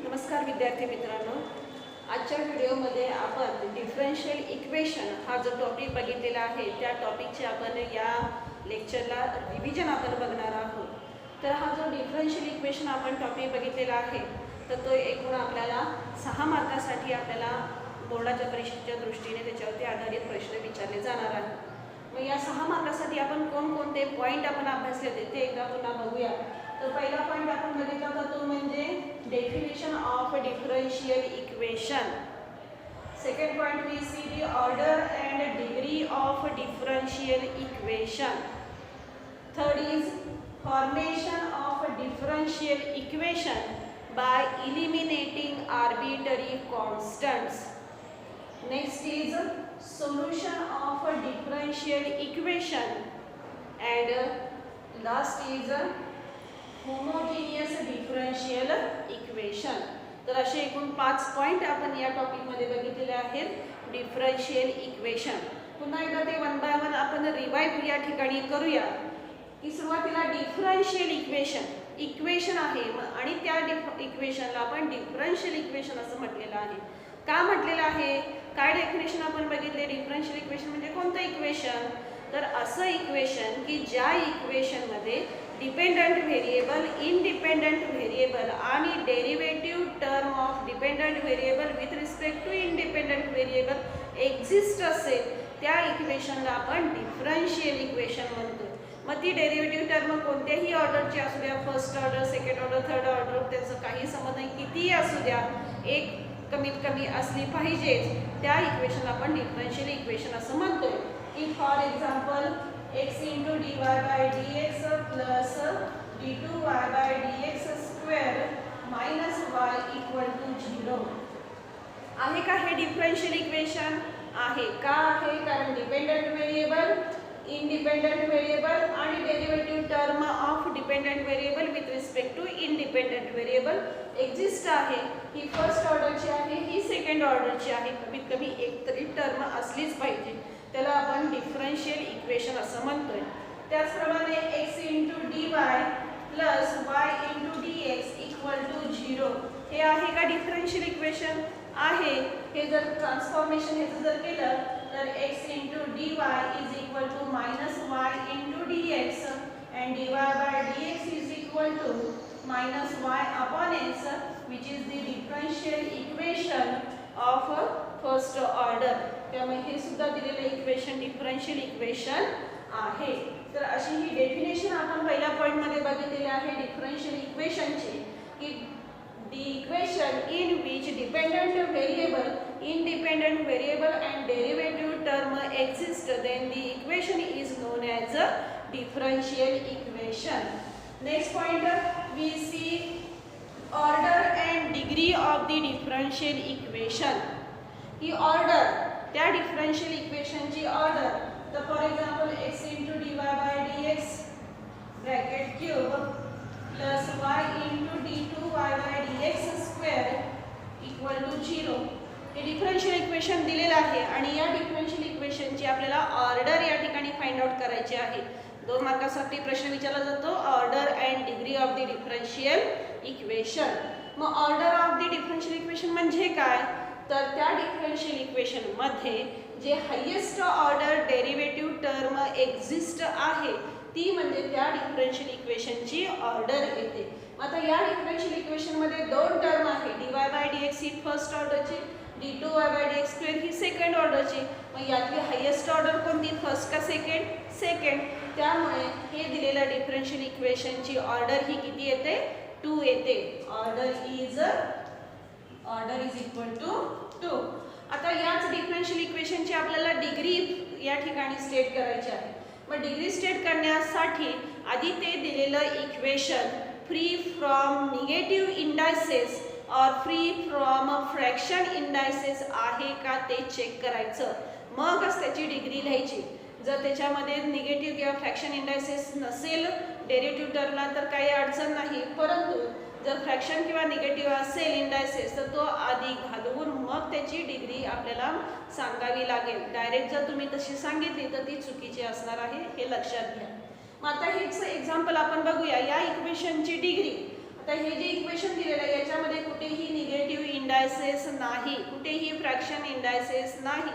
नमस्कार विद्यार्थी मित्रांनो, आजच्या व्हिडिओमध्ये आपण डिफरन्शियल इक्वेशन हा जो टॉपिक बघितलेला आहे त्या टॉपिकचे आपण या लेक्चरला रिव्हिजन आपण बघणार आहोत. तर हा जो डिफरन्शियल इक्वेशन आपण टॉपिक बघितलेला आहे तर तो एकूण आपल्याला 6 मार्कासाठी आपल्याला बोर्डाच्या परीक्षेच्या दृष्टीने त्याच्यावरती आधारित प्रश्न विचारले जाणार आहेत. मग या 6 मार्कासाठी आपण कोणकोणते पॉईंट आपण अभ्यासले होते ते एकदा पुन्हा बघूया. तर पहिला पॉईंट आपण बघितला होता तो म्हणजे definition of differential equation. Second point we see the order and degree of differential equation. Third is formation of differential equation by eliminating arbitrary constants. Next is solution of a differential equation and last is homogeneous differential equation. तर असे एकूण 5 point आपण या topic मध्ये बघितलेले आहेत differential equation. पुन्हा एकदा ते वन बाय वन आपण रिवाइव या ठिकाणी करूया. की सुरुवातीला डिफरन्शियल इक्वेशन आहे आणि त्या इक्वेशनला आपण डिफरन्शियल इक्वेशन असं म्हटलेलं आहे. का म्हटलेलं आहे, काय डेफिनेशन आपण बघितले. डिफरन्शियल इक्वेशन म्हणजे कोणतं इक्वेशन, तर असं इक्वेशन की ज्या इक्वेशनमध्ये डिपेंडंट व्हेरिएबल, इंडिपेंडंट व्हेरिएबल आणि derivative term of dependent variable with respect to independent variable exist असेल त्या इक्वेशनला आपण डिफरन्शियल इक्वेशन म्हणतो. मग ती डेरिव्हेटिव्ह टर्म कोणत्याही ऑर्डरची असू द्या, first order, second order, third order, त्याचं काही संबंध नाही, कितीही असू द्या, एक कमीत कमी असली पाहिजेच. त्या इक्वेशनला आपण डिफरन्शियल इक्वेशन असं म्हणतोय. की for example x into dy by dx plus d2y by dx square minus y equal to 0 आहे का हे डिफरन्शियल इक्वेशन आहे. का आहे, कारण डिपेंडंट व्हेरिएबल, इंडिपेंडंट व्हेरिएबल आणि derivative term of dependent variable with respect to independent variable exist आहे. ही फर्स्ट ऑर्डरची आहे, ही सेकंड ऑर्डरची आहे. कमीत कमी एक तरी टर्म असलीच पाहिजे, त्याला आपण डिफरन्शियल इक्वेशन असं म्हणतोय. त्याचप्रमाणे x into dy plus y into dx equal to 0 हे आहे का डिफरन्शियल इक्वेशन आहे. हे जर ट्रान्सफॉर्मेशन ह्याचं जर केलं तर x into dy is equal to minus y into dx and dy by dx is equal to minus y upon x which is the differential equation of first order. त्यामुळे हे सुद्धा दिलेलं इक्वेशन डिफरन्शियल इक्वेशन आहे. तर अशी ही definition आपण पहिल्या point मध्ये बघितलेली आहे डिफरन्शियल इक्वेशनची. की the equation in which dependent variable, independent variable and derivative term exist, then the equation is known as a differential equation. Next point we see order and degree of the differential equation. He order त्या differential equation ची order. तर for example x into dy by dx bracket cube plus y into d2y by dx square equal to 0 हे differential equation दिलेलं आहे. आणि या differential इक्वेशनची आपल्याला order या ठिकाणी फाइंड आउट करायची आहे. 2 मार्कासाठी प्रश्न विचारला जातो order and degree of the differential equation. मग order of the differential equation म्हणजे काय, तर त्या डिफरन्शियल इक्वेशन मध्ये जे highest order derivative term exist आहे ती म्हणजे त्या डिफरन्शियल इक्वेशनची ऑर्डर येते. आता या डिफरन्शियल इक्वेशन मध्ये 2 टर्म आहे, dy by dx he first ऑर्डरची, d2y by dx square he second ऑर्डरची. मग यातली हायेस्ट ऑर्डर कोणती, फर्स्ट का सेकंड, सेकंड. त्यामुळे हे दिलेलं डिफरन्शियल इक्वेशनची ऑर्डर ही किती येते, 2 येते. Order is equal to 2. आता याच डिफरन्शियल इक्वेशनची आपल्याला डिग्री या ठिकाणी स्टेट करायची आहे. मग डिग्री स्टेट करण्यासाठी आधी ते दिलेलं equation free from negative indices और फ्री फ्रॉम फ्रॅक्शन इंडायसेस आहे का ते चेक करायचं. मगच त्याची डिग्री लिहायची. जर त्याच्यामध्ये निगेटिव्ह किंवा फ्रॅक्शन इंडायसेस नसेल डेरिव्हेटिव्ह टर्मला तर काही अडचण नाही, परंतु जर फ्रॅक्शन किंवा निगेटिव्ह असेल इंडायसेस तर तो आधी घालवून मग त्याची डिग्री आपल्याला सांगावी लागेल. डायरेक्ट जर तुम्ही तशी सांगितली तर ती चुकीची असणार आहे, हे लक्षात घ्या. मग आता हेच एक्झाम्पल आपण बघूया. या इक्वेशनची डिग्री आता हे जे इक्वेशन दिलेलं आहे याच्यामध्ये कुठेही निगेटिव्ह इंडायसेस नाही, कुठेही फ्रॅक्शन इंडायसेस नाही,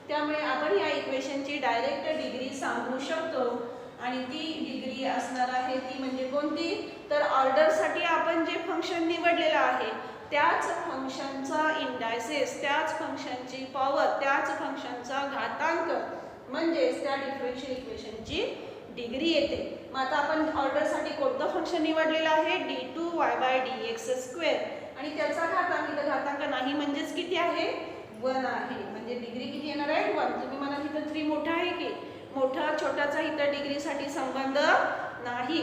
त्यामुळे आपण या इक्वेशनची डायरेक्ट डिग्री सांगू शकतो आणि ती डिग्री असणार आहे ती म्हणजे कोणती, तर ऑर्डरसाठी आपण जे फंक्शन निवडलेलं आहे त्याच फंक्शनचा इंडायसेस, त्याच फंक्शनची पॉवर, त्याच फंक्शनचा घातांक म्हणजेच त्या डिफरन्शियल इक्वेशनची डिग्री येते. मग आता आपण ऑर्डरसाठी कोणतं फंक्शन निवडलेलं आहे, d2y/dx² आणि त्याचा घातांक, इथं घातांक नाही म्हणजेच किती आहे, 1 आहे, म्हणजे डिग्री किती येणार आहे, 1. तुम्ही मला इथं 3 मोठा आहे की मोठा छोटाचा इथं डिग्रीसाठी संबंध नाही.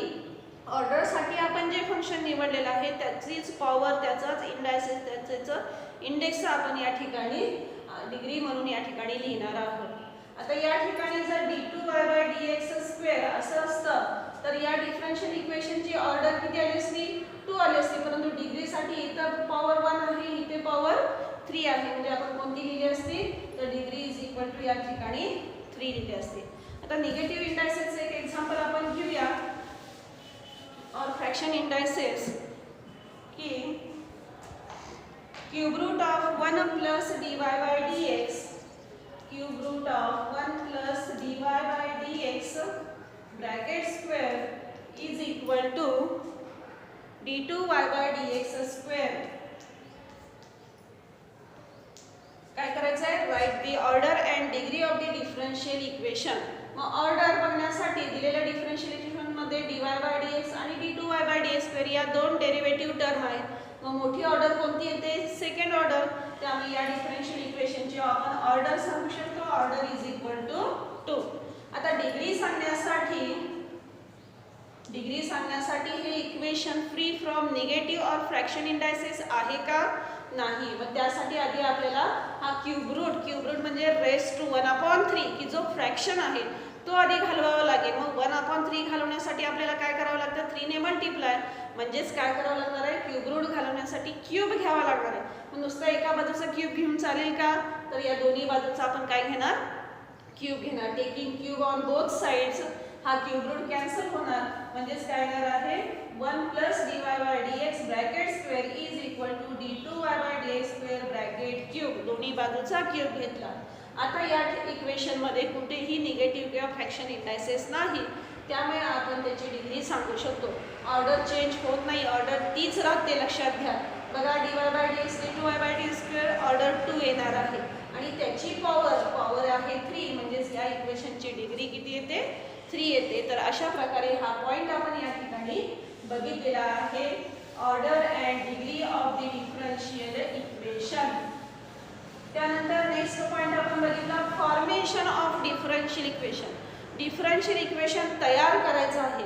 ऑर्डरसाठी आपण जे फंक्शन निवडलेलं आहे त्याचीच पॉवर, त्याचाच इंडायसेस, त्याचं इंडेक्स आपण या ठिकाणी डिग्री म्हणून या ठिकाणी लिहिणार आहोत. आता या ठिकाणी जर d2y/dx² असं असतं तर या डिफरन्शियल इक्वेशनची ऑर्डर किती आली असती, 2 आली असती, परंतु डिग्रीसाठी इथं पॉवर 1 आहे, इथे पॉवर 3 आहे, म्हणजे आपण कोणती लिहिली असती, तर डिग्री इज इक्वल टू या ठिकाणी 3 लिहिली असते. आता निगेटिव्ह इंडायसेसचे एक एक्झाम्पल आपण घेऊया, और फ्रॅक्शन इंडायसेस की cube root of 1 plus dy/dx, cube root of 1 plus dy/dx bracket square is equal to d2y/dx². काय करायचं आहे, right the order and degree of the differential equation. मग ऑर्डर बघण्यासाठी दिलेल्या डिफरन्शियल इक्वेशन मध्ये dy/dx आणि d2y/dx² या दोन डेरिव्हेटिव्ह टर्म आहेत. मग मोठी ऑर्डर कोणती येते, सेकंड ऑर्डर, त्यामुळे या डिफरन्शियल इक्वेशनची आपण ऑर्डर सांगू शकतो, ऑर्डर इज इक्वल टू 2. आता डिग्री सांगण्यासाठी हे इक्वेशन फ्री फ्रॉम निगेटिव्ह और फ्रॅक्शन इंडायसेस आहे का, नाही. मग त्यासाठी आधी आपल्याला हा क्यूब रूट म्हणजे रेस टू 1/3 की जो फ्रॅक्शन आहे तो आधी घालवावा लागेल. मग 1/3 घालवण्यासाठी आपल्याला काय करावं लागतं, 3 ने मल्टिप्लाय, म्हणजेच काय करावं लागणार आहे, क्यूब रूट घालवण्यासाठी क्यूब घ्यावा लागणार आहे. मग नुसतं एका बाजूचा क्यूब घेऊन चालेल का, तर या दोन्ही बाजूचा आपण काय घेणार, क्यूब घेणार. Taking cube on both sides, हा क्यूब रूट कॅन्सल होणार, म्हणजेच काय येणार आहे, 1 plus dy/dx bracket square is equal to d2y/dx² bracket cube, दोन्ही बाजूचा क्यूब घेतला. आता या इक्वेशन मध्ये कुठेही निगेटिव्ह किंवा फ्रॅक्शन इंडायसेस नाही, त्यामुळे आपण त्याची डिग्री सांगू शकतो. ऑर्डर चेंज होत नाही, ऑर्डर तीच राहते, लक्षात घ्या. बघा dy/dx d2y/dx² ऑर्डर 2 येणार आहे आणि त्याची पॉवर आहे 3, म्हणजेच या इक्वेशनची डिग्री किती येते, 3 येते. तर अशा प्रकारे हा पॉइंट आपण या ठिकाणी बघितलेला आहे, order and degree of the differential equation. त्यानंतर नेक्स्ट पॉइंट आपण बघितला, formation of differential equation. Differential equation तयार करायचं आहे.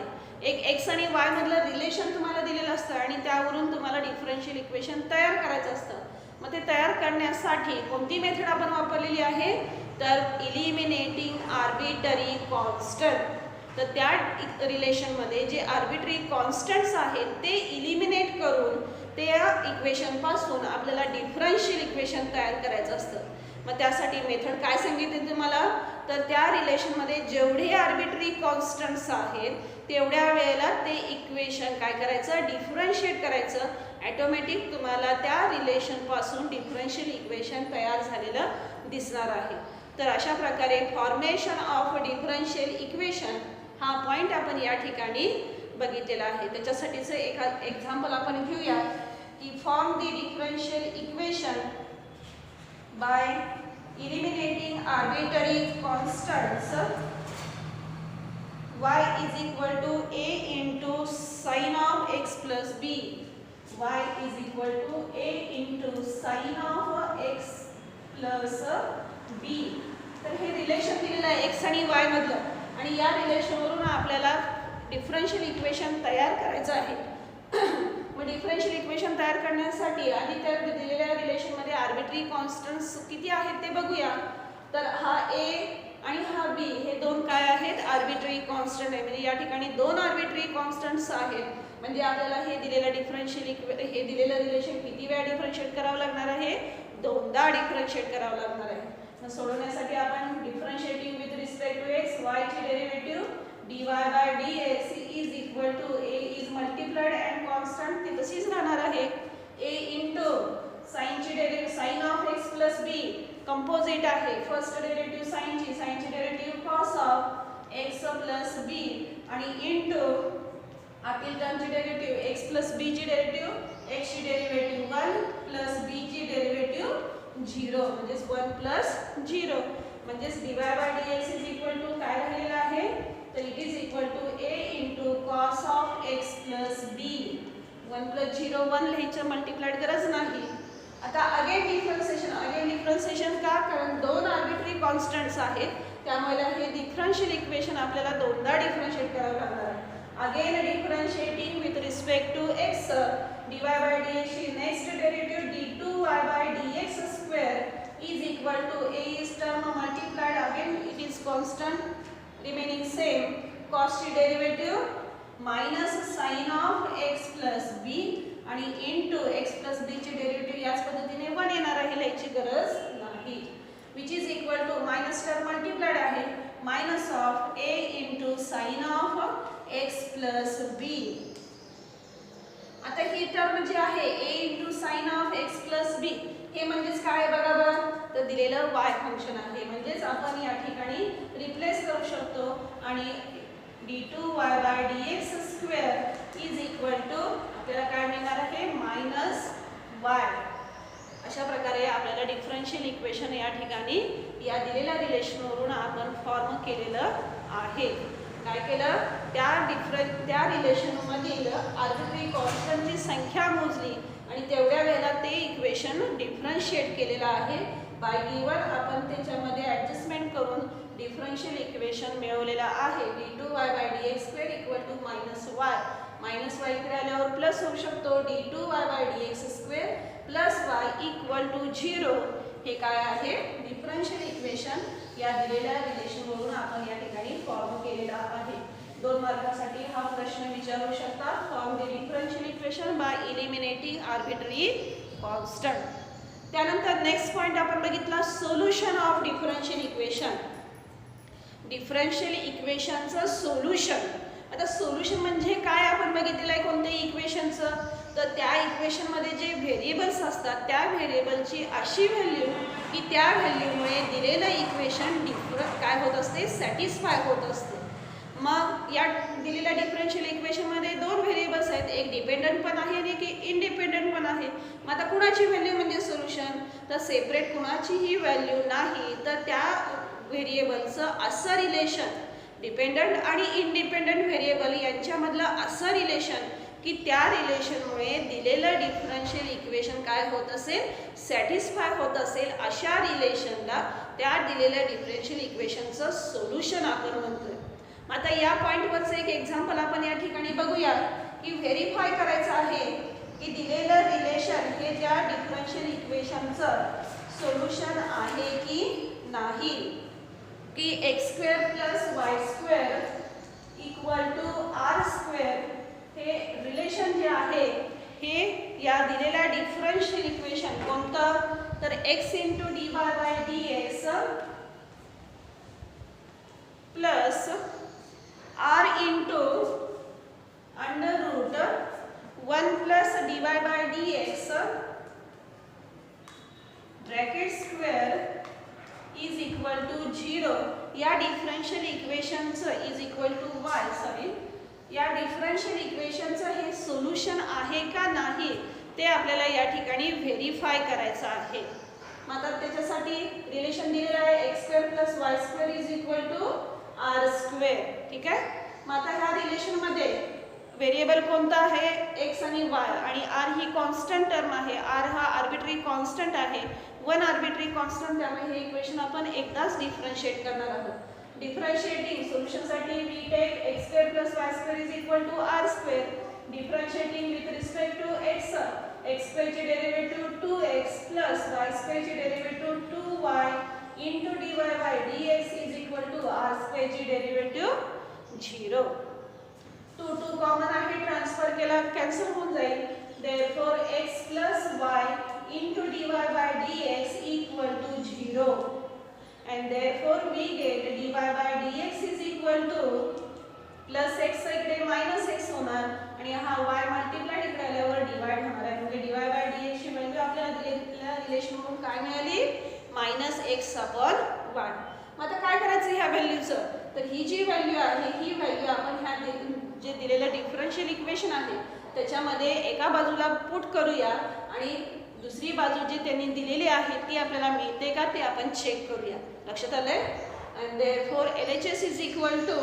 एक x आणि y मधलं रिलेशन तुम्हाला दिलेलं असतं आणि त्यावरून तुम्हाला डिफरन्शियल इक्वेशन तयार करायचं असतं. मग ते तयार करण्यासाठी कोणती मेथड आपण वापरलेली आहे, तर इलिमिनेटिंग आर्बिटरी कॉन्स्टंट. तर त्या रिलेशनमध्ये जे आर्बिटरी कॉन्स्टंट्स आहेत ते इलिमिनेट करून त्या इक्वेशन पासून आपल्याला डिफरन्शियल इक्वेशन तयार करायचं असतं. मग त्यासाठी मेथड काय सांगितली तुम्हाला, तर त्या रिलेशनमध्ये जेवढे आर्बिटरी कॉन्स्टंट्स आहेत तेवढ्या वेळेला ते इक्वेशन काय करायचं, डिफरन्शिएट करायचं. ऑटोमॅटिक तुम्हाला त्या रिलेशन पासून डिफरन्शियल इक्वेशन तयार झालेलं दिसणार आहे. तर अशा प्रकारे फॉर्मेशन ऑफ डिफरन्शियल इक्वेशन हा पॉइंट आपण या ठिकाणी बघितलेला आहे. त्याच्यासाठीचं एक एक्झाम्पल आपण घेऊया की form the differential equation bye eliminating arbitrary constants. Y is equal to a into sin of x plus b. Y is equal to a into sin of x plus b. तर हे relation दिलेलं आहे x आणि y मधलं आणि या रिलेशनवरून आपल्याला differential equation तयार करायचं आहे. मग डिफरन्शियल इक्वेशन तयार करण्यासाठी आधी त्या दिलेल्या रिलेशनमध्ये आर्बिटरी कॉन्स्टंट्स किती आहेत ते बघूया. तर हा a आणि हा b हे दोन काय आहेत, आर्बिटरी कॉन्स्टंट आहे. म्हणजे या ठिकाणी दोन आर्बिटरी कॉन्स्टंट्स आहेत. म्हणजे आपल्याला हे दिलेलं हे दिलेलं रिलेशन किती वेळा डिफरन्शिएट करावं लागणार आहे, दोनदा डिफरन्शिएट करावं लागणार आहे. मग सोडवण्यासाठी आपण differentiating with respect to x, y ची derivative dy/dx is equal to a is multiplied and constant ती तशीच बी कंपोजिट आहे. फर्स्ट डेरिव्हेटिव्ह साइनची derivative cos of X plus B आणि इनटू आतील टर्मची डेरिव्हेटिव्ह एक्स प्लस बी ची डेरिव्हेटिव्ह एक्स ची डेरिव्हेटिव्ह 1 प्लस बी ची डेरिव्हेटिव्ह 0 म्हणजे 1 प्लस 0 म्हणजे dy by dx is equal to काय राहिलेला आहे तर it is equal to a into cos of x plus b 1 plus 0 1 लिहायचं मल्टिप्लाइड गरज नाही. आता अगेन डिफरन्शिएशन का कारण दोन आर्बिट्ररी कॉन्स्टंट्स आहेत त्यामुळे हे डिफरन्शियल इक्वेशन आपल्याला दोनदा डिफरन्शिएट करावं लागणार आहे. Again differentiating with respect to x dy by dx ची next derivative d2y by dx square is equal to a is term multiplied again it is constant remaining same cos ची derivative minus sin of x plus b आणि into x plus b ची derivative याच पद्धतीने 1 येणार आहे लिहायची गरज नाही which is equal to minus term multiplied आहे minus of a into sin of x plus b. आता ही टर्म जी आहे a into sin of x plus b हे म्हणजेच काय बघा बरं तर दिलेलं y फंक्शन आहे म्हणजेच आपण या ठिकाणी रिप्लेस करू शकतो आणि d2y by dx square is equal to आपल्याला काय मिळणार आहे -y. अशा प्रकारे आपल्याला डिफरन्शियल इक्वेशन या ठिकाणी या दिलेल्या रिलेशनवरून आपण फॉर्म केलेलं आहे. काय केलं त्या रिलेशनमधील आर्बिट्ररी कॉन्स्टंटची संख्या मोजली आणि तेवढ्या वेळेला ते इक्वेशन डिफरन्शिएट केलेलं आहे. बाय गिवन आपण त्याच्यामध्ये ॲडजस्टमेंट करून डिफरन्शियल इक्वेशन मिळवलेलं आहे. d2y by dx square equal to -y इकडे आल्यावर प्लस होऊ शकतो d2y by dx square plus y equal to 0. हे काय आहे डिफरन्शियल इक्वेशन या दिलेल्या रिलेशनवरून आपण या ठिकाणी फॉर्म केलेला आहे. 2 मार्कासाठी हा प्रश्न विचारू शकतात. Form the differential equation by eliminating arbitrary constant. त्यानंतर नेक्स्ट पॉइंट आपण बघितला solution of differential equation. Differential इक्वेशनचं सोल्युशन. आता सोल्युशन म्हणजे काय आपण बघितलेलं आहे कोणत्याही इक्वेशनचं तर त्या इक्वेशनमध्ये जे व्हेरिएबल्स असतात त्या व्हेरिएबलची अशी व्हॅल्यू की त्या व्हॅल्यूमुळे दिलेलं इक्वेशन काय होत असते सॅटिस्फाय होत असते. मग या दिलेल्या डिफरन्शियल इक्वेशनमध्ये 2 व्हेरिएबल्स आहेत एक डिपेंडंट पण आहे आणि एक इंडिपेंडंट पण आहे. मग आता कुणाची व्हॅल्यू म्हणजे सोल्युशन तर सेपरेट कुणाचीही व्हॅल्यू नाही तर त्या व्हेरिएबलचं असं रिलेशन डिपेंडंट आणि इंडिपेंडंट व्हेरिएबल यांच्यामधलं असं रिलेशन की त्या रिलेशनमुळे दिलेलं डिफरन्शियल इक्वेशन काय होत असेल सॅटिस्फाय होत असेल अशा रिलेशनला त्या दिलेल्या डिफरन्शियल इक्वेशनचं सोल्युशन आपण म्हणतोय. आता या पॉईंटवरचं एक एक्झाम्पल आपण या ठिकाणी बघूया की व्हेरीफाय करायचं आहे की दिलेलं रिलेशन हे त्या डिफरन्शियल इक्वेशनचं सोल्युशन आहे की नाही. की x² + y² = r² हे रिलेशन जे आहे हे या दिलेल्या डिफरन्शियल इक्वेशन कोणतं तर x × dy by dx plus r × √1 plus dy by dx bracket square is equal to 0 या डिफरन्शियल इक्वेशनचं इज इक्वल टू y या डिफरन्शियल इक्वेशनचं हे सोल्युशन आहे का नाही ते आपल्याला या ठिकाणी व्हेरीफाय करायचं आहे. मग आता त्याच्यासाठी रिलेशन दिलेलं आहे x² + y² = r². ठीक आहे. मग आता ह्या रिलेशनमध्ये व्हेरिएबल कोणता आहे x आणि y आणि r ही कॉन्स्टंट टर्म आहे. r हा आर्बिट्ररी कॉन्स्टंट आहे 1 आर्बिट्ररी कॉन्स्टंट त्यामुळे हे इक्वेशन आपण एकदाच डिफरन्शिएट करणार आहोत. डिफरन्शिएटिंग सोल्युशनसाठी we take x² + y² = r². Differentiating with respect to x² ची डेरिव्हेटिव्ह 2x + y² ची derivative 2y * dy by dx = r² ची डेरिव्हेटिव्ह 0. 2 कॉमन आहे ट्रान्सफर केला कॅन्सल होऊन जाईल. therefore x + y * dy by dx = 0 and therefore we get dy by dx = +x इकडे -x होणार आणि हा y मल्टिप्लाइड इकडे आल्यावर डिवाइड होणार आहे म्हणजे dy by dx ची व्हॅल्यू आपल्याला दिलेल्या रिलेशनवरून काय मिळाली मायनस एक्स अपॉन वाय. मग आता काय करायचं ह्या व्हॅल्यूचं, तर ही जी व्हॅल्यू आहे ही व्हॅल्यू आपण ह्या जे दिलेलं डिफरन्शियल इक्वेशन आहे त्याच्यामध्ये एका बाजूला पुट करूया आणि दुसरी बाजू जी त्यांनी दिलेली आहे ती आपल्याला मिळते का ते आपण चेक करूया. लक्षात आलंय. And therefore LHS is equal to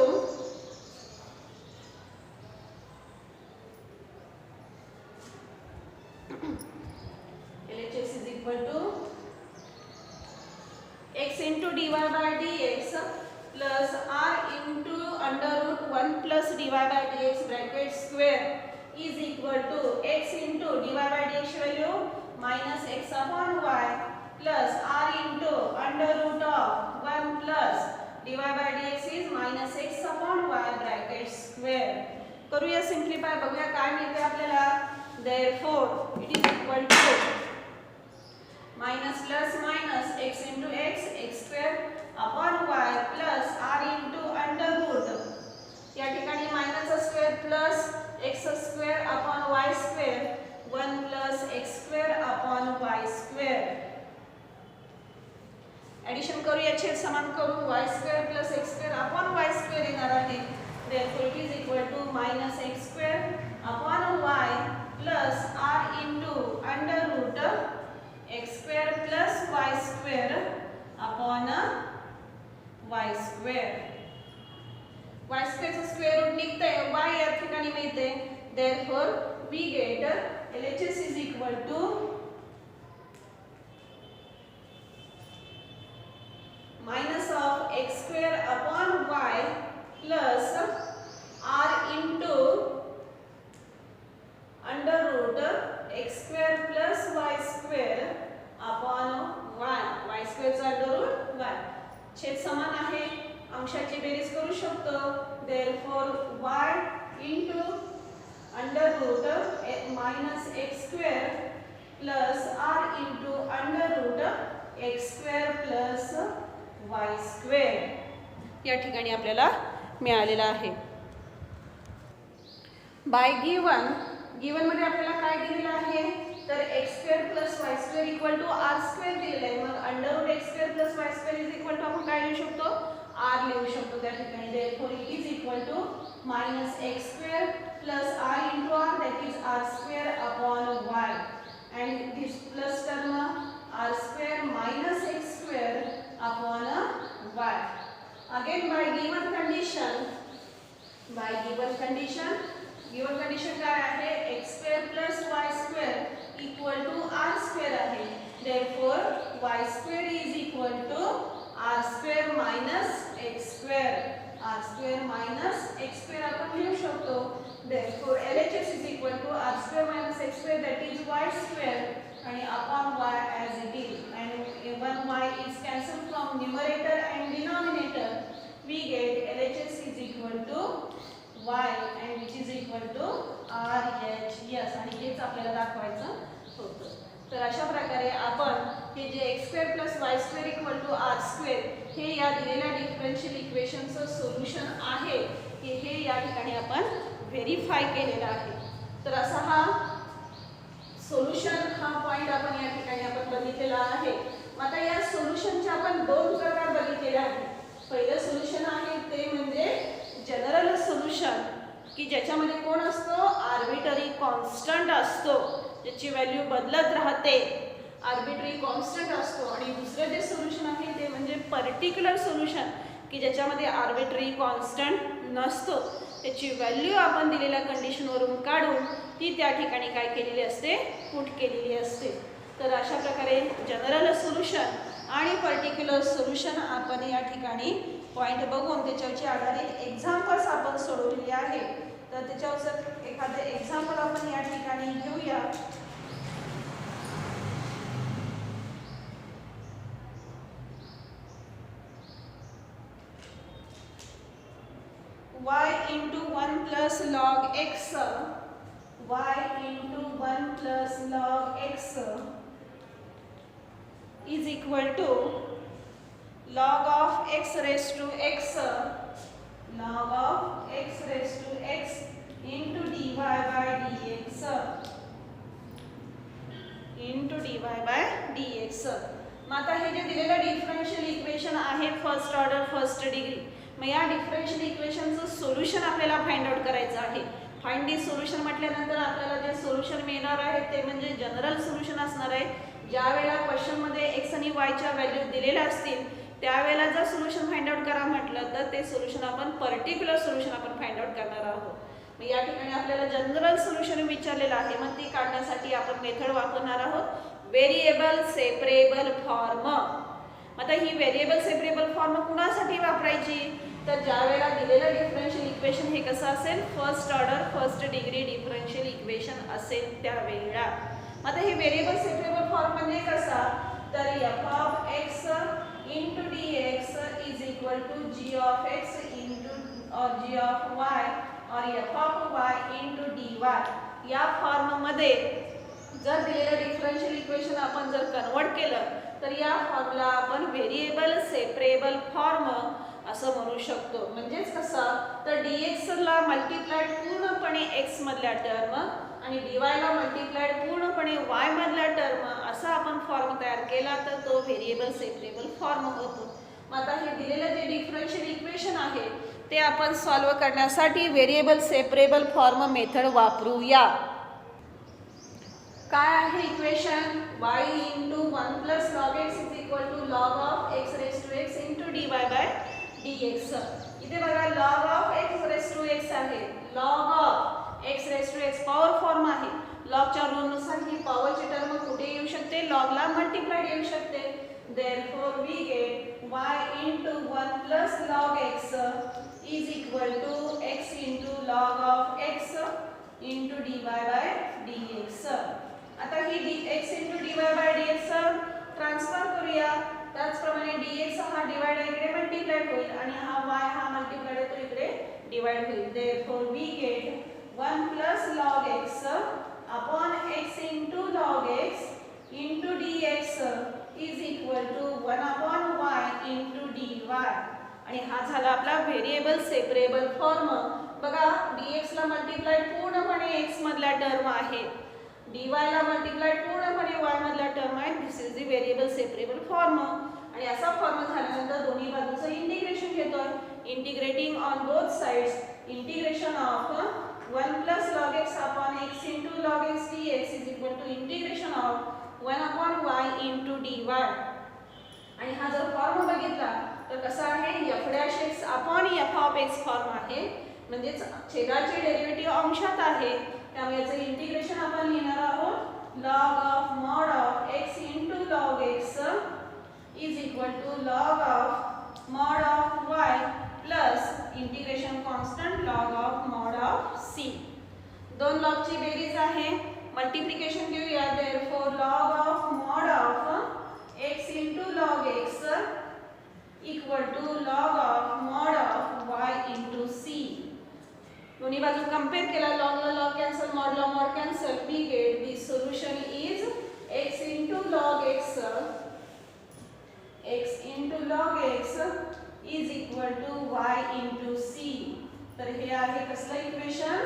LHS is equal to x into dy by dx plus r into under root 1 plus dy by dx bracket square is equal to x into dy by dx value minus x upon y plus r into under root of 1 plus dy by dx is minus x upon y bracket square. करूया simplify, बघूया काय मिळते आपल्याला. Therefore it is equal to minus plus minus x into x square upon y plus r into under root, या ठिकाणी minus square plus x square upon y square 1 plus x square upon y square. Addition करूया, छेद समान करू. y square plus x square upon y square येणार आहे. therefore it is equal to minus x square upon y plus r into under root x square plus y square upon y square. y स्क्वेअरचं square root निघतंय, y या ठिकाणी मिळते. therefore we get LHS is equal to minus of x square upon y plus r into under root x square plus y square upon y. y square चा under root y. छेद समान आहे, अंशाची बेरीज करू शकतो. therefore y into under root minus x square plus r into under root x square plus y square या ठिकाणी आपल्याला मिळालेला आहे. बाय गिवन मध्ये आपल्याला काय दिलेलं आहे, तर x square plus y square equal to r square दिलेलं आहे. मग under root x square plus y square is equal to आपण काय लिहू शकतो, r लिहू शकतो त्या ठिकाणी. therefore it is equal to minus x square plus r into r, that is r square upon y, and this plus term r square minus x square upon y. again by given condition काय आहे, x square plus y square equal to r square आहे. therefore y square is equal to r square minus x square. r square minus x square आपण लिहू शकतो. therefore LHS is equal to r square minus x square, that is y square, आणि upon y as it is, and when y is cancelled from numerator and denominator, we get LHS is equal to y and which is equal to RHS, आणि हेच आपल्याला दाखवायचं होतं. तर अशा प्रकारे आपण हे जे x square plus y square equal to r square हे या दिलेल्या डिफरन्शियल इक्वेशनचं सोल्युशन आहे की हे या ठिकाणी आपण व्हेरीफाय केलेलं आहे. तर असा हा सोल्युशन हा पॉइंट आपण या ठिकाणी आपण बघितलेला आहे. आता या सोल्युशनचे आपण दोन प्रकार बघितलेले आहेत. पहिलं सोल्युशन आहे ते म्हणजे जनरल सोल्युशन, की ज्याच्यामध्ये कोण असतो, आर्बिटरी कॉन्स्टंट असतो, ज्याची व्हॅल्यू बदलत राहते, आर्बिटरी कॉन्स्टंट असतो. आणि दुसरं जे सोल्युशन आहे ते म्हणजे पर्टिक्युलर सोल्युशन, की ज्याच्यामध्ये आर्बिटरी कॉन्स्टंट नसतो, त्याची व्हॅल्यू आपण दिलेल्या कंडिशनवरून काढून ती त्या ठिकाणी काय केलेली असते, पुट केलेली असते. तर अशा प्रकारे जनरल सोल्युशन आणि पर्टिक्युलर सोल्युशन आपण या ठिकाणी पॉइंट बघून त्याच्यावरची आधारित एक्झाम्पल्स आपण सोडवलेली आहे. तर त्याच्यावर एखादं एक्झाम्पल आपण या ठिकाणी घेऊया. y into 1 plus log x, y into 1 plus log x is equal to log of x raised to x, log of x raised to x into dy by dx, into dy by dx. मग आता हे जे दिलेलं differential equation आहे first order first degree, मग या differential इक्वेशनचं solution आपल्याला फाइंड आउट करायचं आहे. फाइंड दी सोल्युशन म्हटल्यानंतर आपल्याला जे सोल्युशन मिळणार आहे ते म्हणजे जनरल सोल्युशन असणार आहे. ज्या वेळेला क्वेश्चनमध्ये एक्स आणि वायच्या व्हॅल्यू दिलेल्या असतील त्यावेळेला जर सोल्युशन फाइंड आउट करा म्हटलं तर ते सोल्युशन आपण पर्टिक्युलर सोल्युशन आपण फाइंड आउट करणार आहोत. मग या ठिकाणी आपल्याला जनरल सोल्युशन विचारलेलं आहे, मग ते काढण्यासाठी आपण मेथड वापरणार आहोत व्हेरिएबल सेपरेबल फॉर्म. आता ही व्हेरिएबल सेपरेबल फॉर्म कुणासाठी वापरायची, तर ज्या वेळेला दिलेलं डिफरन्शियल इक्वेशन हे कसं असेल first order first degree differential equation असेल त्यावेळेला. आता हे व्हेरिएबल सेपरेबल फॉर्म म्हणजे कसा, तर f of x into dx is equal to g of x into or g of y or f of y into dy. या form मध्ये जर दिलेलं डिफरन्शियल इक्वेशन आपण जर कन्वर्ट केलं तर या फॉर्मला आपण व्हेरिएबल सेपरेबल फॉर्म असं म्हणू शकतो. म्हणजेच कसं, तर dx ला मल्टिप्लाइड पूर्णपणे x मधल्या टर्म आणि dy ला मल्टिप्लाइड पूर्णपणे y मधल्या टर्म असा आपण फॉर्म तयार केला तर तो व्हेरिएबल सेपरेबल फॉर्म होतो. मग आता हे दिलेलं जे डिफरन्शियल इक्वेशन आहे ते आपण सॉल्व्ह करण्यासाठी व्हेरिएबल सेपरेबल फॉर्म मेथड वापरूया. काय आहे equation, y into 1 plus log x is equal to log of x raised to x into dy by dx. इथे बघा log of x raised to x आहे, log of x raised to x power form आहे. लॉगच्या रूलनुसार ही पॉवरची term कुठे येऊ शकते, लॉगला multiplied येऊ शकते. Therefore we get y into 1 plus log x is equal to x into log of x into dy by dx. आता ही x into dy by dx transfer करूया. त्याचप्रमाणे dx हा डिवाइड इकडे मल्टिप्लाइड होईल आणि हा y हा मल्टिप्लाइड होतो इकडे डिवाइड होईल. Therefore we get 1 plus log x upon x into log x into dx is equal to 1 upon y into dy. आणि हा झाला आपला व्हेरिएबल सेपरेबल फॉर्म. बघा dx ला मल्टिप्लाइड पूर्णपणे x मधल्या टर्म आहे, dy ला मल्टिप्लाइड पूर्णपणे y मधल्या टर्म आहे. This is the variable separable form. आणि असा फॉर्म झाल्यानंतर दोन्ही बाजूचं इंटिग्रेशन घेतोय. Integrating on both sides, integration of 1 plus log x upon x into log x dx is equal to integration of 1 upon y into dy. आणि हा जर form बघितला तर कसा आहे, f dash x upon f of x form आहे. म्हणजे छेदाचे डेरिव्हेटिव्ह अंशात आहे, त्यामुळे याचं इंटिग्रेशन आपण लिहिणार आहोत log of mod of x into log x is equal to log of mod of y plus integration constant log of mod of c. दोन लॉगची बेरीज आहे, मल्टिप्लिकेशन घेऊया. therefore log of mod of x into log x equal to log of mod of y into c. दोन्ही बाजू compare केला, log ला log cancel, mod ला mod cancel. We get the solution is x into log x into log x is equal to y into c. तर हे आहे कसलं equation,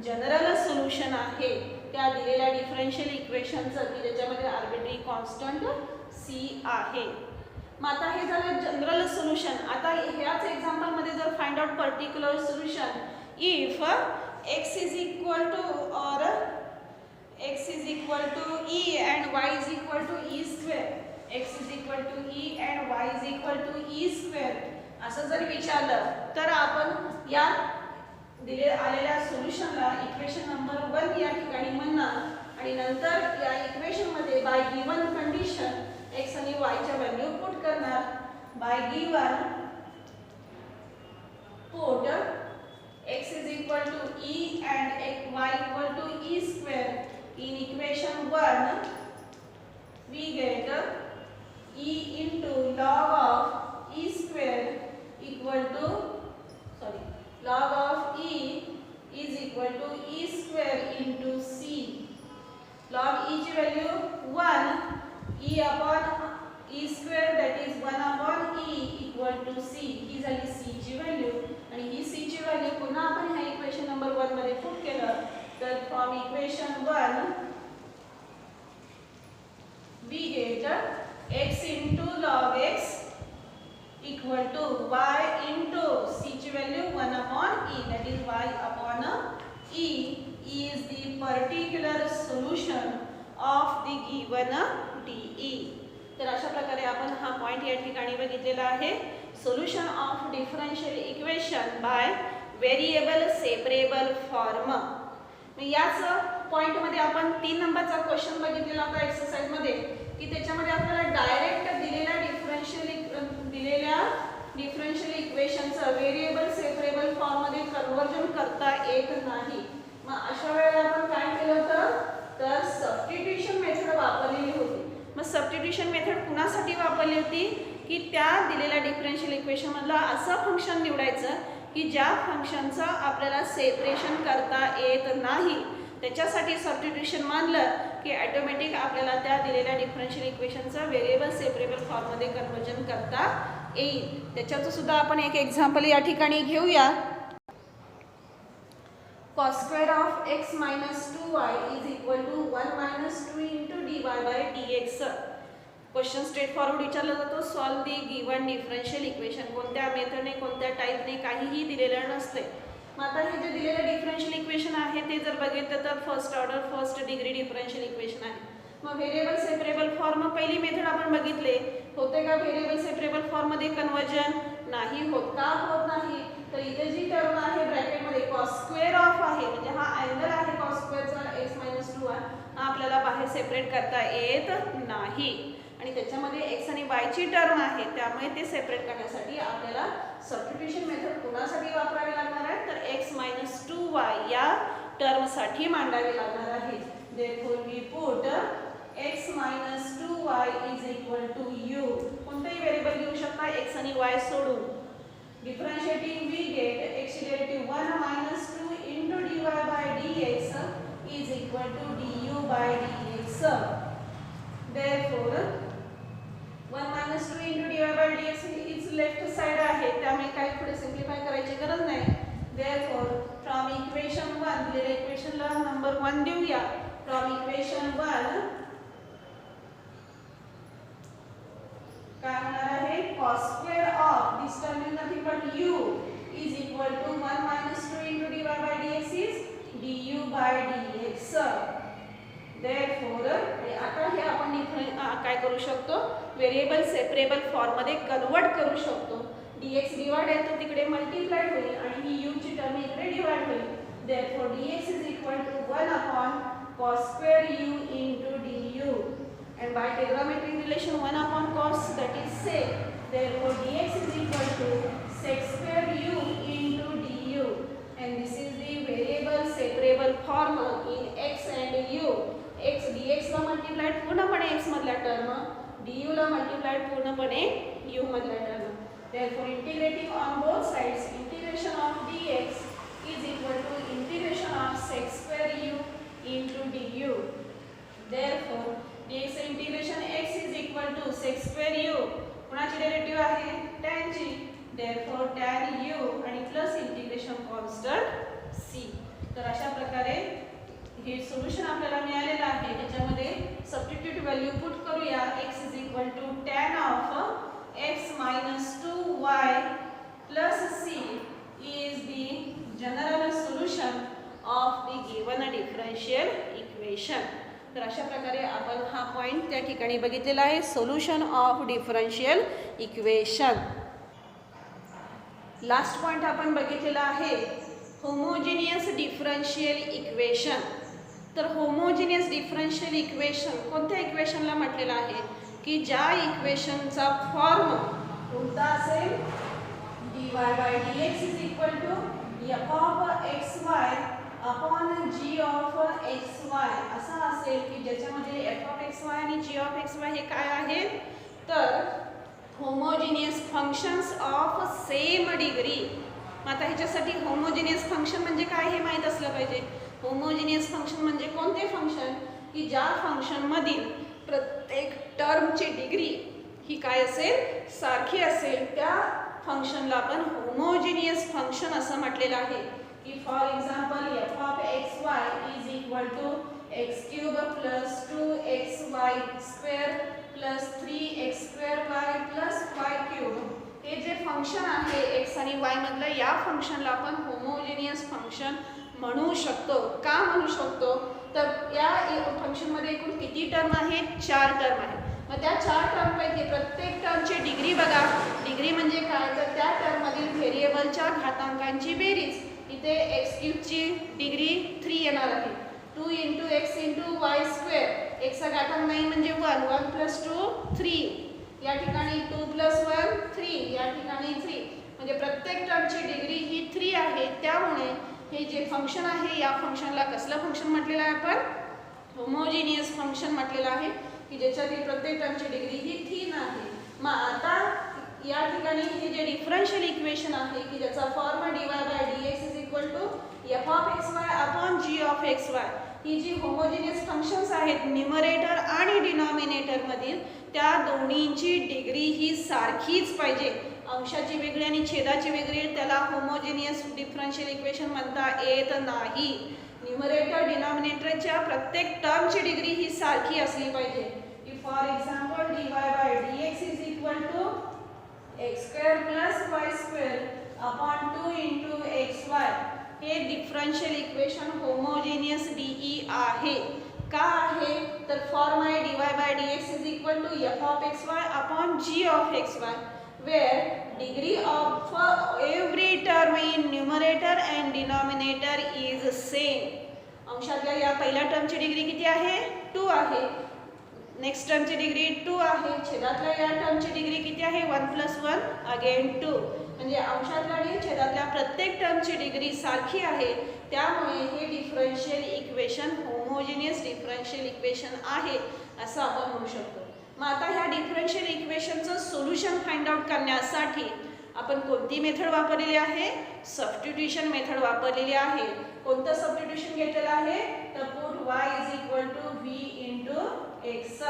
general solution आहे त्या दिलेल्या डिफरन्शियल इक्वेशनचं की ज्याच्यामध्ये आर्बिट्ररी कॉन्स्टंट c आहे. मग आता हे झालं जनरल सोल्युशन. आता ह्याच एक्झाम्पल मध्ये जर find out particular solution if x is equal to or x is equal to e and y is equal to e square, x is equal to e and y is equal to e square असं जर विचारलं तर आपण या दिले आलेल्या सोल्युशनला equation number 1 या ठिकाणी म्हणणार आणि नंतर या इक्वेशन मध्ये बाय गिवन कंडिशन x आणि y च्या व्हॅल्यू पुट करणार. Bye given put x is equal to e and y equal to e square. In equation 1 we get e into log of e square equal to log of e is equal to e square into c. Log e ची value 1, e upon e square that is 1 upon e equal to c. ही झाली c ची value आणि ही c ची value पुन्हा आपण ह्या equation number 1 मध्ये put केलं तर from equation 1 we get x solution of the given DE. तर अशा प्रकारे आपण हा पॉईंट या ठिकाणी बघितलेला आहे. Solution of differential equation by variable separable form. याच पॉईंटमध्ये आपण 3 नंबरचा क्वेश्चन बघितलेला होता एक्सरसाइजमध्ये, की त्याच्यामध्ये आपल्याला डायरेक्ट दिलेल्या डिफरन्शियल इक्वेशनचं व्हेरिएबल सेपरेबल फॉर्ममध्ये कन्वर्जन करता येत नाही. मग अशा वेळेला आपण काय केलं होतं, तर सबस्टिट्यूशन मेथड वापरलेली होती. मग सबस्टिट्यूशन मेथड कुणासाठी वापरली होती, की त्या दिलेल्या डिफरन्शियल इक्वेशनमधला असं फंक्शन निवडायचं की ज्या फंक्शनचं आपल्याला सेपरेशन करता येत नाही. त्याच्यासाठी सबस्टिट्यूशन मानलं की ऑटोमॅटिक आपल्याला त्या दिलेल्या डिफरन्शियल इक्वेशनचं व्हेरिएबल सेपरेबल फॉर्ममध्ये कन्वर्जन करता येईल. त्याच्याचं सुद्धा आपण एक एक्झाम्पल या ठिकाणी घेऊया. cos square of x minus 2y is equal to 1 minus 2 into dy by dx. Question straight forward विचारला जातो. Solve the given differential equation. कोणत्या मेथडने कोणत्या टाईपने काहीही दिलेलं नसते. मग आता हे जे दिलेलं डिफरन्शियल इक्वेशन आहे ते जर बघितलं तर first order first degree differential equation आहे. मग व्हेरिएबल सेपरेबल फॉर्म पहिली मेथड आपण बघितले होते का, व्हेरिएबल सेपरेबल फॉर्ममध्ये कन्वर्जन नाही होत. का होत नाही, तर इथे जी टर्म आहे ब्रॅकेटमध्ये कॉस स्क्वेअर ऑफ आहे, म्हणजे हा अँगल आहे कॉस स्क्वेअरचा x - 2y, हा आपल्याला बाहेर सेपरेट करता येत नाही. आणि त्याच्यामध्ये x आणि y ची टर्म आहे, त्यामुळे ते सेपरेट करण्यासाठी आपल्याला सबस्टिट्यूशन मेथड कुणासाठी वापरावी लागणार आहे, तर x - 2y या टर्मसाठी मांडावी लागणार आहे. therefore we put x - 2y is equal to u. कोणतेही व्हेरिएबल घेऊ शकता x आणि y सोडून. Differentiating we get x derivative 1 minus 2 into dy by dx is equal to du by dx. therefore 1 minus 2 into dy by dx is left side आहे, त्यामुळे काही पुढे simplify करायची गरज नाही. therefore from equation 1 दिलेल्या इक्वेशनला नंबर 1 देऊया. from equation 1 काय होणार आहे, cos square of this term is nothing but u is equal to 1 minus 2 into dy by dx is du by dx. therefore आता हे आपण काय करू शकतो, व्हेरिएबल सेपरेबल फॉर्म मध्ये कन्वर्ट करू शकतो. dx डिवाइड आहे तर तिकडे मल्टिप्लाइड होईल आणि ही u ची टर्म इकडे डिवाइड होईल. therefore dx is equal to 1 upon cos square u into du. And by trigonometric relation 1 upon cos, that is sec. therefore dx is equal to sec square u into du. And this is the variable separable form in x and u. x dx ला multiplied पूर्णपणे x मधल्या term, du ला multiplied पूर्णपणे u मधल्या term. therefore integrating on both sides, integration of dx is equal to integration of sec square u into du. therefore dx integration x is equal to sec square u. कोणाची derivative आहे, tan ची. therefore tan u आणि plus integration constant c. तर अशा प्रकारे हे solution आपल्याला मिळालेलं आहे. त्याच्यामध्ये सबस्टिट्यूट व्हॅल्यू पुट करूया. x is equal to tan of x minus 2y plus c is the general solution of the given differential equation. तर अशा प्रकारे आपण हा पॉइंट त्या ठिकाणी बघितलेला आहे, solution of differential equation. Last point आपण बघितलेला आहे होमोजिनियस डिफरन्शियल इक्वेशन. तर होमोजिनियस डिफरन्शियल इक्वेशन कोणत्या इक्वेशनला म्हटलेलं आहे, की ज्या इक्वेशनचा फॉर्म कोणता असेल, dy by dx is equal to f of xy upon g of xy असा असेल, की ज्याच्यामध्ये f of xy आणि g of xy हे काय आहेत, तर homogeneous functions of same degree. आता ह्याच्यासाठी होमोजिनियस फंक्शन म्हणजे काय हे माहीत असलं पाहिजे. होमोजिनियस फंक्शन म्हणजे कोणते फंक्शन, की ज्या फंक्शन मधील प्रत्येक टर्मची डिग्री ही काय असेल, सारखी असेल, त्या फंक्शनला आपण होमोजिनियस फंक्शन असं म्हटलेलं आहे. की for example f of xy is equal to x cube plus 2xy square plus 3x square y plus y cube. हे जे फंक्शन आहे x आणि y मधलं, या फंक्शनला आपण होमोजिनियस फंक्शन म्हणू शकतो. का म्हणू शकतो, तर या फंक्शन टर्म आहेत, 4 टर्म आहेत. मग त्या 4 टर्मपैकी प्रत्येक टर्मची डिग्री बघा. डिग्री म्हणजे काय, तर त्या टर्ममधील व्हेरिएबलच्या घातांकांची बेरीज. इथे एक्स क्यूबची डिग्री 3 येणार आहे. 2 × x × y². एक्सचा घातांक नाही म्हणजे 1. 1 + 2 3. या ठिकाणी 2 + 1 3. या ठिकाणी 3. म्हणजे प्रत्येक टर्मची डिग्री ही 3 आहे. त्यामुळे हे जे फंक्शन आहे या फंक्शनला कसलं फंक्शन म्हटलेलं आहे आपण, होमोजिनियस फंक्शन म्हटलेलं आहे, की ज्याच्यातील प्रत्येक टर्मची डिग्री ही 3 आहे. मग आता या ठिकाणी हे जे डिफरन्शियल इक्वेशन आहे की ज्याचा फॉर्म dy/dx f(x)y/g(x)y. ही जी होमोजिनियस फंक्शन्स आहेत न्यूमरेटर आणि डिनॉमिनेटर मधील, त्या दोन्हींची डिग्री ही सारखीच पाहिजे. अंशाची वेगळी आणि छेदाची वेगळी, त्याला होमोजिनियस डिफरन्शियल इक्वेशन म्हणता येत नाही. न्यूमरेटर डिनॉमिनेटरच्या प्रत्येक टर्मची डिग्री ही सारखी असली पाहिजे. For example dy/dx x² + y² upon 2 × xy. हे डिफरन्शियल इक्वेशन होमोजिनियस DE आहे. का आहे, तर फॉर्म आहे dy/dx f(x)y upon g(x)y. where degree of every term in numerator and denominator is same. अंशातल्या या पहिल्या टर्मची डिग्री किती आहे, 2 आहे. नेक्स्ट टर्मची डिग्री 2 आहे. छेदातल्या या टर्मची डिग्री किती आहे, 1 + 1 अगेन 2. म्हणजे अंशातल्या आणि छेदातल्या प्रत्येक टर्मची डिग्री सारखी आहे. त्यामुळे हे differential equation homogeneous differential equation आहे असं आपण म्हणू शकतो. मग आता ह्या डिफरन्शियल इक्वेशनचं सोल्युशन फाइंड आउट करण्यासाठी आपण कोणती मेथड वापरलेली आहे, सबस्टिट्यूशन मेथड वापरलेली आहे. कोणतं सबस्टिट्यूशन घेतलेलं आहे, तर पुट y = v × x.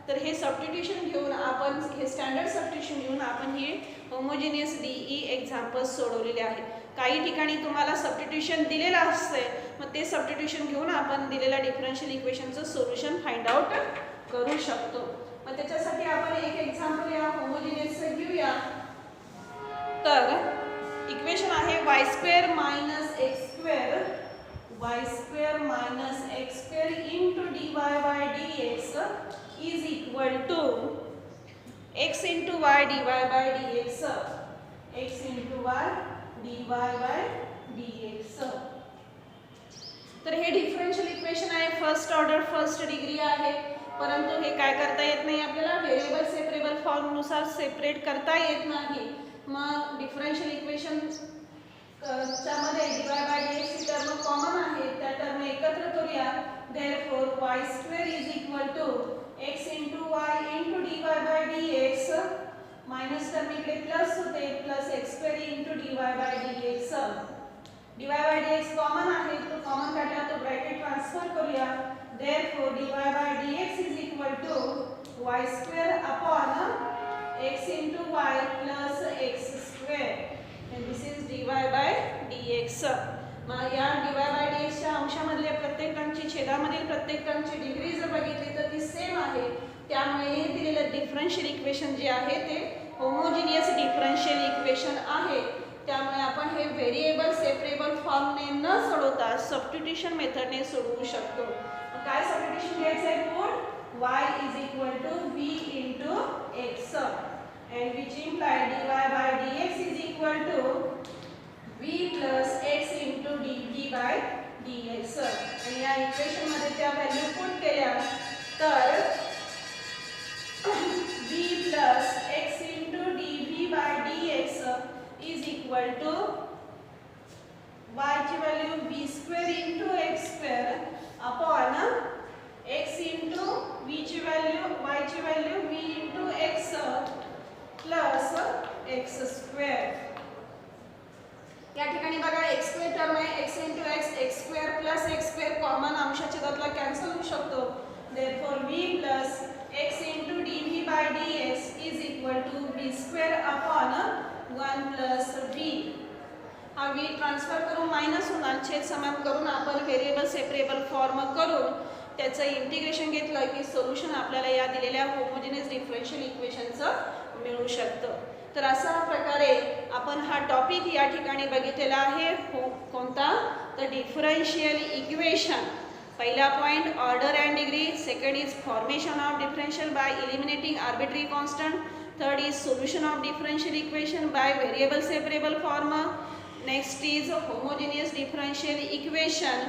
तर हे सबस्टिट्यूशन घेऊन आपण, हे स्टँडर्ड सबस्टिट्यूशन घेऊन आपण हे होमोजिनियस DE एक्झाम्पल्स सोडवलेले आहेत. काही ठिकाणी तुम्हाला सबस्टिट्यूशन दिलेलं असते, मग ते सबस्टिट्यूशन घेऊन आपण दिलेल्या डिफरन्शियल इक्वेशनचं सोल्युशन फाइंड आउट करू शकतो. मग त्याच्यासाठी आपण एक एक्झाम्पल या होमोजिनियसचं घेऊया. तर इक्वेशन आहे y² - x² × dy/dx is equal to x × y dy/dx. x × y dy/dx. तर हे डिफरन्शियल इक्वेशन आहे, फर्स्ट ऑर्डर फर्स्ट डिग्री आहे. परंतु हे काय करता येत नाही आपल्याला, व्हेरिएबल सेपरेबल फॉर्मनुसार सेपरेट करता येत नाही. मग डिफरन्शियल इक्वेशन च्यामध्ये dy/dx ची टर्म कॉमन आहे, त्या टर्म एकत्र करूया. Therefore y² = x × y × dy/dx. Minus term इकडे प्लस होते, plus x² × dy/dx. dy/dx common आहे, तो कॉमन काढला तो ब्रॅकेट ट्रान्सफर करूया. Therefore dy/dx = y² upon x × y + x². and this is dy/dx. मग या dy/dx च्या अंशामधले प्रत्येक टर्मची, छेदामधील प्रत्येक टर्मची डिग्री जर बघितली तर ती सेम आहे. त्यामुळे हे दिलेलं डिफरन्शियल इक्वेशन जे आहे ते होमोजिनियस डिफरन्शियल इक्वेशन आहे. त्यामुळे आपण हे व्हेरिएबल सेपरेबल फॉर्मने न सोडवता सबस्टिट्यूशन मेथडने सोडवू शकतो. काय सबस्टिट्यूशन घ्यायचं आहे, put y = v × x and which imply dy/dx is equal to v + x × dv/dx. आणि या इक्वेशन मध्ये त्या व्हॅल्यू पुट केल्या तर v + x × dv/dx is equal to y ची value v² × x² upon x × v ची व्हॅल्यू, y ची value v × x plus x². या ठिकाणी बघा x² टर्म आहे, x × x x² plus x² common अंशाछेदातला कॅन्सल होऊ शकतो. Therefore v + x × dv/dx is equal to v² upon 1 + v. हा v ट्रान्सफर करून मायनस होणार, छेद समान करून आपण व्हेरिएबल सेपरेबल फॉर्म करून त्याचं इंटिग्रेशन घेतलं की सोल्युशन आपल्याला या दिलेल्या होमोजिनियस डिफरन्शियल इक्वेशनचं मिळू शकतं. तर अशा प्रकारे आपण हा टॉपिक या ठिकाणी बघितलेला आहे. कोणता, तर डिफरन्शियल इक्वेशन. पहिला point order and degree, second is formation of differential by eliminating arbitrary constant, third is solution of differential equation by variable separable form, next is homogeneous differential equation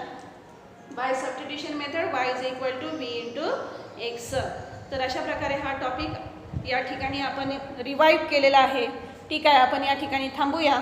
by substitution method y is equal to v into x. तर अशा प्रकारे हा topic या ठिकाणी आपण revive केलेला आहे. ठीक आहे, आपण या ठिकाणी थांबूया.